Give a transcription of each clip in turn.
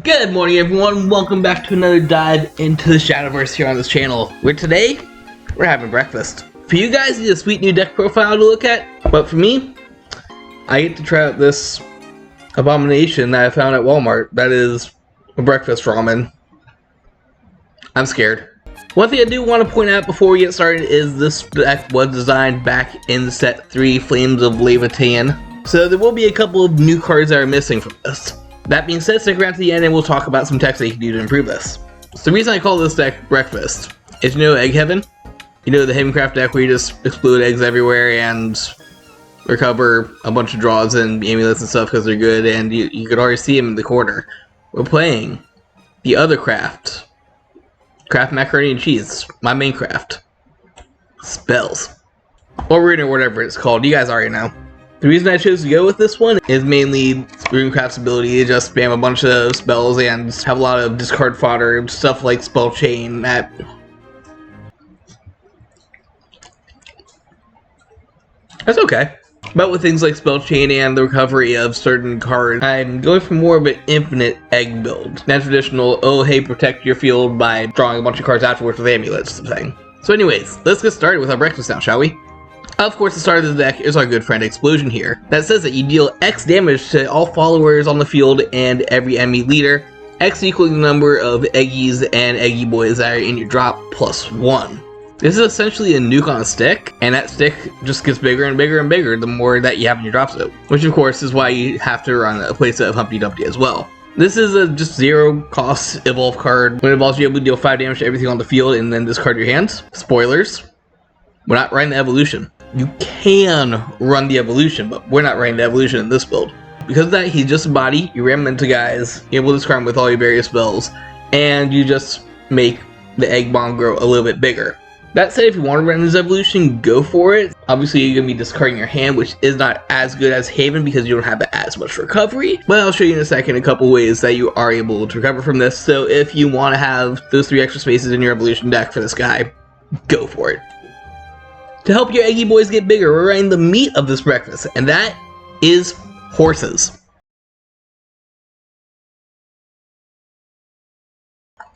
Good morning everyone, welcome back to another dive into the Shadowverse here on this channel, where today, we're having breakfast. For you guys, it's a sweet new deck profile to look at, but for me, I get to try out this abomination that I found at Walmart that is a breakfast ramen. I'm scared. One thing I do want to point out before we get started is this deck was designed back in set 3, Flames of Leviathan, so there will be a couple of new cards that are missing from this. That being said, stick around to the end and we'll talk about some techs that you can do to improve this. So the reason I call this deck Breakfast is, you know, Egg Heaven? You know, the Runecraft deck where you just explode eggs everywhere and recover a bunch of draws and amulets and stuff because they're good, and you could already see them in the corner. We're playing the other craft. Craft macaroni and cheese. My main craft. Spells. Or Rune or whatever it's called. You guys already know. The reason I chose to go with this one is mainly Runecraft's ability to just spam a bunch of spells and have a lot of discard fodder, stuff like Spell Chain. That's okay. But with things like Spell Chain and the recovery of certain cards, I'm going for more of an infinite egg build. Not traditional, oh hey, protect your field by drawing a bunch of cards afterwards with amulets thing. So anyways, let's get started with our breakfast now, shall we? Of course, the start of the deck is our good friend Explosion here. That says that you deal X damage to all followers on the field and every enemy leader, X equaling the number of Eggies and Eggy Boys that are in your drop plus 1. This is essentially a nuke on a stick, and that stick just gets bigger and bigger and bigger the more that you have in your drop zone, which of course is why you have to run a playset of Humpty Dumpty as well. This is a just 0 cost evolve card. When it evolves, you're able to deal 5 damage to everything on the field and then discard your hands. Spoilers, we're not running the evolution. You can run the evolution, but we're not running the evolution in this build. Because of that, he's just a body, you ram him into guys, you're able to discard him with all your various spells, and you just make the egg bomb grow a little bit bigger. That said, if you want to run this evolution, go for it. Obviously, you're going to be discarding your hand, which is not as good as Haven because you don't have as much recovery. But I'll show you in a second a couple ways that you are able to recover from this. So if you want to have those 3 extra spaces in your evolution deck for this guy, go for it. To help your Eggy Boys get bigger, we're running the meat of this breakfast, and that is horses.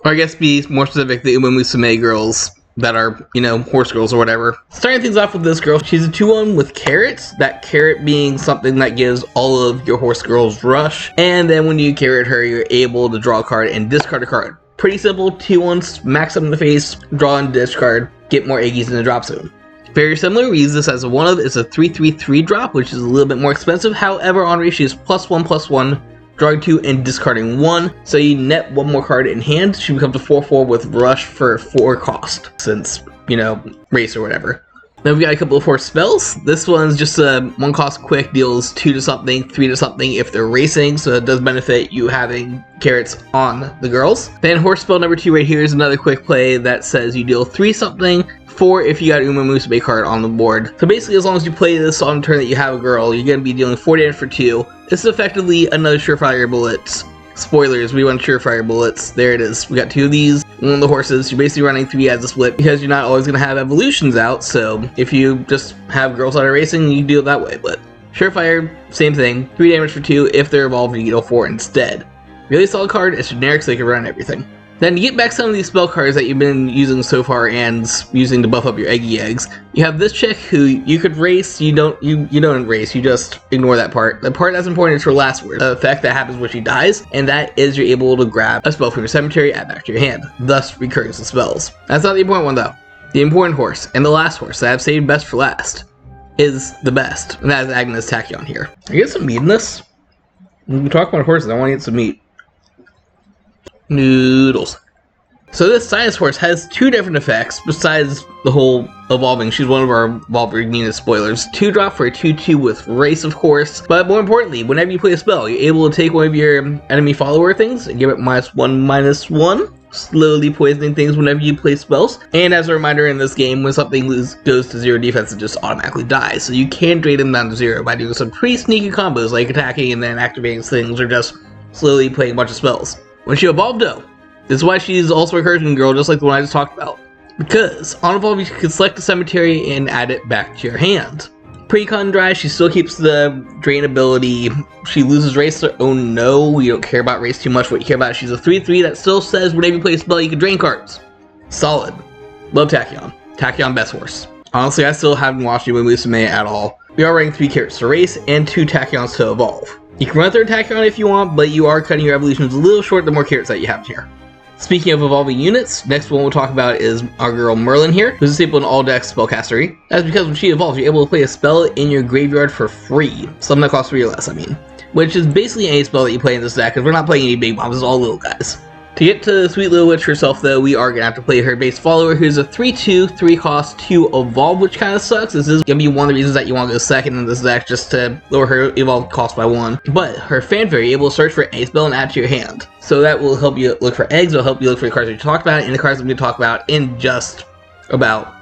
Or I guess be more specific, the Umamusume girls that are, you know, horse girls or whatever. Starting things off with this girl, she's a 2-1 with carrots, that carrot being something that gives all of your horse girls rush, and then when you carrot her, you're able to draw a card and discard a card. Pretty simple, 2-1s, max up in the face, draw and discard, get more Eggies in the drop zone. Very similar, we use this as a one of, it's a 3/3/3 drop, which is a little bit more expensive. However, on race she is +1/+1, drawing 2 and discarding 1. So you net 1 more card in hand, she becomes a 4/4 with rush for 4 cost, since, you know, race or whatever. Then we've got a couple of horse spells. This one's just a 1 cost quick, deals 2 to something, 3 to something if they're racing, so it does benefit you having carrots on the girls. Then horse spell number 2 right here is another quick play that says you deal 3 something, 4 if you got Umamusume card on the board. So basically, as long as you play this on the turn that you have a girl, you're going to be dealing 4 damage for 2. This is effectively another Surefire Bullets. Spoilers, we run Surefire Bullets. There it is. We got 2 of these. One of the horses. You're basically running 3 as a split because you're not always going to have evolutions out. So if you just have girls that are racing, you can deal it that way. But Surefire, same thing. 3 damage for 2. If they're evolved, you deal 4 instead. Really solid card. It's generic, so you can run everything. Then to get back some of these spell cards that you've been using so far and using to buff up your Eggy eggs, you have this chick who you could race, you don't race, you just ignore that part. The part that's important is her last word, the effect that happens when she dies, and that is you're able to grab a spell from your cemetery, add back to your hand, thus recurring some spells. That's not the important one though. The important horse, and the last horse that I've saved best for last, is the best, and that is Agnes Tachyon here. I get some meat in this. When we talk about horses, I want to get some meat. Noodles. So this science horse has 2 different effects besides the whole evolving. She's one of our evolving Nina spoilers. 2 drop for a 2/2 with race, of course. But more importantly, whenever you play a spell, you're able to take one of your enemy follower things and give it -1/-1, slowly poisoning things whenever you play spells. And as a reminder, in this game, when something goes to 0 defense, it just automatically dies. So you can drain them down to 0 by doing some pretty sneaky combos like attacking and then activating things, or just slowly playing a bunch of spells. When she evolved though, this is why she's also a recursion girl, just like the one I just talked about. Because on evolve, you can select a cemetery and add it back to your hand. Pretty cut and dry. She still keeps the drain ability. She loses race. Oh no, we don't care about race too much. What you care about, she's a 3/3 that still says whenever you play a spell, you can drain cards. Solid. Love Tachyon. Tachyon best horse. Honestly, I still haven't watched Uwe Musume at all. We are running 3 carrots to race and 2 Tachyons to evolve. You can run 3rd Tachyon if you want, but you are cutting your evolutions a little short the more carrots that you have here. Speaking of evolving units, next one we'll talk about is our girl Merlin here, who's a staple in all decks spellcastery. That's because when she evolves, you're able to play a spell in your graveyard for free. Something that costs 3 or less, I mean. Which is basically any spell that you play in this deck, because we're not playing any big bombs, it's all little guys. To get to Sweet Little Witch herself, though, we are going to have to play her base follower, who's a 3/2, 3 cost to evolve, which kind of sucks. This is going to be one of the reasons that you want to go second in this deck, just to lower her evolve cost by 1. But her fanfare, you're able to search for any spell and add to your hand. So that will help you look for eggs, it'll help you look for the cards we talked about, and the cards I'm going to talk about in just about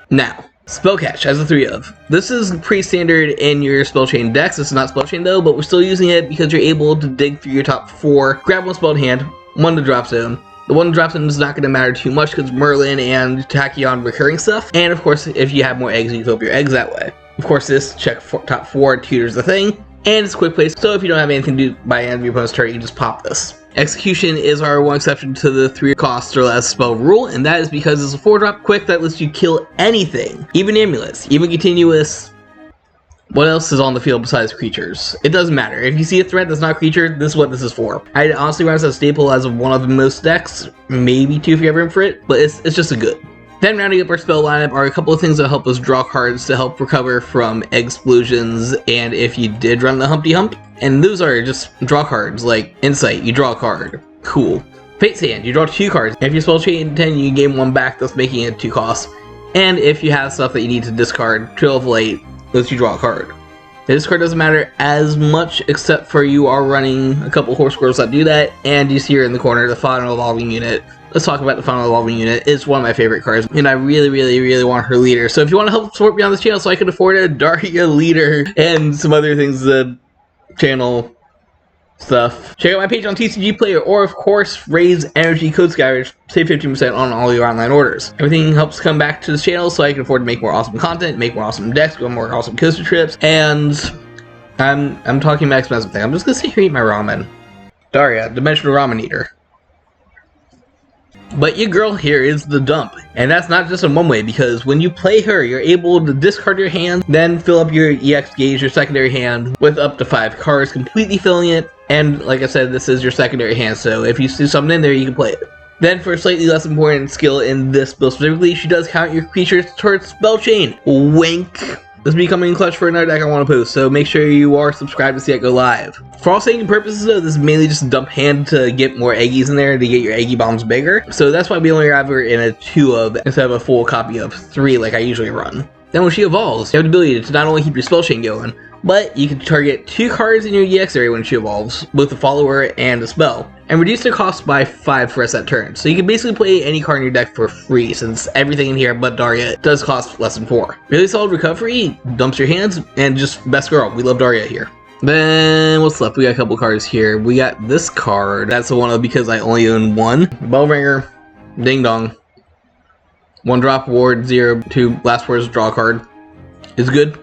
now. Spell Catch has a 3 of. This is pretty standard in your spell chain decks. This is not spell chain though, but we're still using it because you're able to dig through your top 4, grab 1 spell in hand, 1 to drop zone. The 1 to drop zone is not going to matter too much because Merlin and Tachyon recurring stuff. And of course, if you have more eggs, you can fill up your eggs that way. Of course, this check top 4 tutors the thing, and it's quick place. So if you don't have anything to do by end of your opponent's turn, you can just pop this. Execution is our one exception to the 3 cost or less spell rule, and that is because it's a 4-drop quick that lets you kill anything, even amulets, even continuous. What else is on the field besides creatures? It doesn't matter. If you see a threat that's not a creature, this is what this is for. I honestly run as a staple as one of the most decks, maybe 2 if you have room for it, but it's just a good. Then rounding up our spell lineup are a couple of things that help us draw cards to help recover from explosions, and if you did run the Humpty Hump, and those are just draw cards, like Insight, you draw a card. Cool. Fate Sand, you draw 2 cards. If you spell chain 10, you gain 1 back, thus making it 2 costs. And if you have stuff that you need to discard, Trail of Light lets you draw a card. This card doesn't matter as much, except for you are running a couple horse squirrels that do that, and you see here in the corner the Final Evolving Unit. Let's talk about the Final Evolving Unit. It's one of my favorite cards, and I really want her leader. So if you want to help support me on this channel so I can afford a Daria leader and some other things, the channel stuff, check out my page on TCG Player, or of course, Raise Energy Code Scourge, save 15% on all your online orders. Everything helps come back to this channel so I can afford to make more awesome content, make more awesome decks, go on more awesome coaster trips, and I'm talking about expensive things. I'm just gonna sit here and eat my ramen. Daria, Dimensional Ramen Eater. But your girl here is the dump, and that's not just in one way, because when you play her, you're able to discard your hand, then fill up your EX gauge, your secondary hand, with up to 5 cards, completely filling it, and like I said, this is your secondary hand, so if you see something in there, you can play it. Then for a slightly less important skill in this build specifically, she does count your creatures towards spell chain. Wink. This will be coming clutch for another deck I want to post, so make sure you are subscribed to see it go live. For all intents and purposes though, this is mainly just a dump hand to get more Eggies in there to get your Eggie bombs bigger. So that's why we only have her in a 2 of instead of a full copy of 3 like I usually run. Then when she evolves, you have the ability to not only keep your spell chain going, but you can target 2 cards in your EX area when she evolves, both a follower and a spell, and reduce their cost by 5 for us that turn. So you can basically play any card in your deck for free, since everything in here but Daria does cost less than 4. Really solid recovery, dumps your hands, and just best girl. We love Daria here. Then what's left? We got a couple cards here. We got this card. That's the one of because I only own 1. Bellringer, Ding Dong. 1 drop ward, 0/2 last words, draw a card. Is good.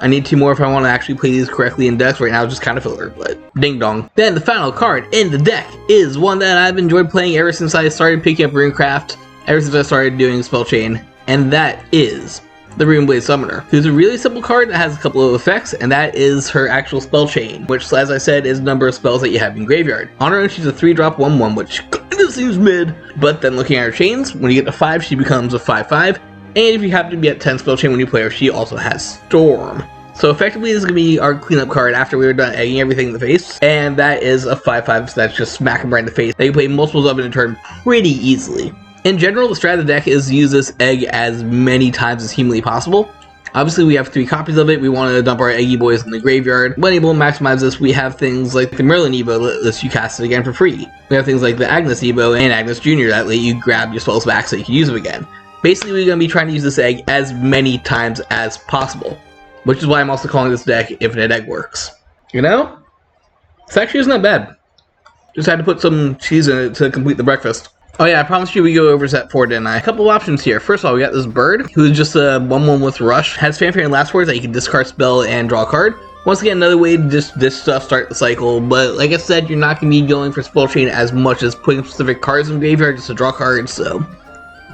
I need 2 more if I want to actually play these correctly in decks. Right now, it's just kind of filler, but ding dong. Then the final card in the deck is one that I've enjoyed playing ever since I started picking up Runecraft, ever since I started doing Spell Chain, and that is the Runeblade Summoner, who's a really simple card that has a couple of effects, and that is her actual spell chain, which, as I said, is the number of spells that you have in graveyard. On her own, she's a 3-drop 1/1, which kind of seems mid, but then looking at her chains, when you get to 5, she becomes a 5/5. And if you happen to be at 10 spell chain when you play her, she also has Storm. So effectively, this is going to be our cleanup card after we were done egging everything in the face. And that is a 5/5, so that's just smack them right in the face. They can play multiples of it in a turn pretty easily. In general, the strat of the deck is to use this egg as many times as humanly possible. Obviously, we have 3 copies of it. We want to dump our Eggy boys in the graveyard. When able to maximize this, we have things like the Merlin Evo that lets you cast it again for free. We have things like the Agnes Evo and Agnes Jr. that let you grab your spells back so you can use them again. Basically, we're going to be trying to use this egg as many times as possible, which is why I'm also calling this deck Infinite Egg Works. You know? This actually isn't that bad. Just had to put some cheese in it to complete the breakfast. Oh yeah, I promised you we go over set 4, didn't I? A couple of options here. First of all, we got this bird, who's just a 1/1 with Rush. Has fanfare and last words that you can discard spell and draw a card. Once again, another way to just this stuff start the cycle, but like I said, you're not going to be going for spell chain as much as putting specific cards in the graveyard just to draw cards, so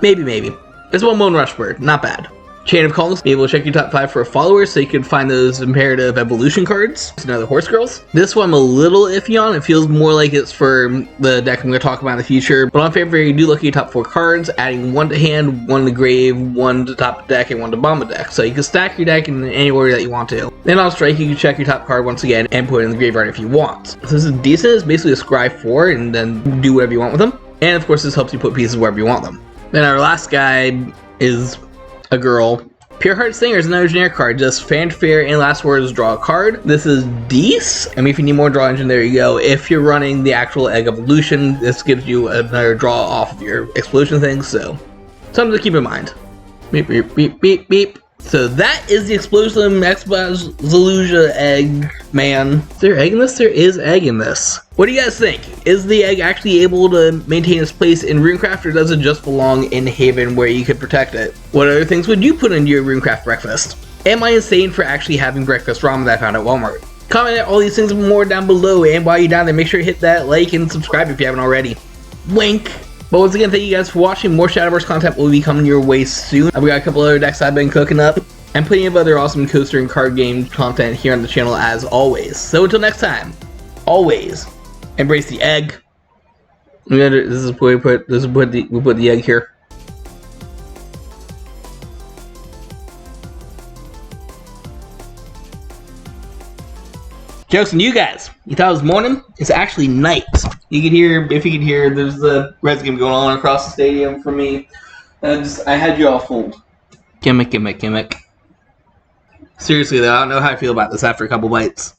maybe. It's 1/1 Rush bird, not bad. Chain of Calls, be able to check your top 5 for followers so you can find those imperative evolution cards. It's another Horse Girls. This one I'm a little iffy on. It feels more like it's for the deck I'm going to talk about in the future. But on favor, you do look at your top 4 cards, adding 1 to hand, 1 to grave, 1 to top deck, and 1 to bottom of deck. So you can stack your deck in any order that you want to. Then on Strike, you can check your top card once again and put it in the graveyard if you want. So this is decent. It's basically a scry 4 and then do whatever you want with them. And of course, this helps you put pieces wherever you want them. Then our last guy is a girl. Pure Heart Singer is another generic card, just fanfare and last words, draw a card. This is Deece. I mean, if you need more draw engine, there you go. If you're running the actual egg evolution, this gives you another draw off of your explosion thing, so something to keep in mind. Beep, beep, beep, beep, beep. So that is the Explosion Exbazaluja egg, man. Is there egg in this? There is egg in this. What do you guys think? Is the egg actually able to maintain its place in Runecraft, or does it just belong in Haven where you could protect it? What other things would you put into your Runecraft breakfast? Am I insane for actually having breakfast ramen that I found at Walmart? Comment all these things and more down below, and while you're down there, make sure to hit that like and subscribe if you haven't already. Wink! But once again, thank you guys for watching. More Shadowverse content will be coming your way soon. I've got a couple other decks I've been cooking up, and plenty of other awesome coaster and card game content here on the channel as always. So until next time, always embrace the egg. This is where we put the egg here. Jokes on you guys. You thought it was morning? It's actually night. You can hear, if you can hear, there's the Reds game going on across the stadium for me. I had you all fooled. Gimmick. Seriously though, I don't know how I feel about this after a couple bites.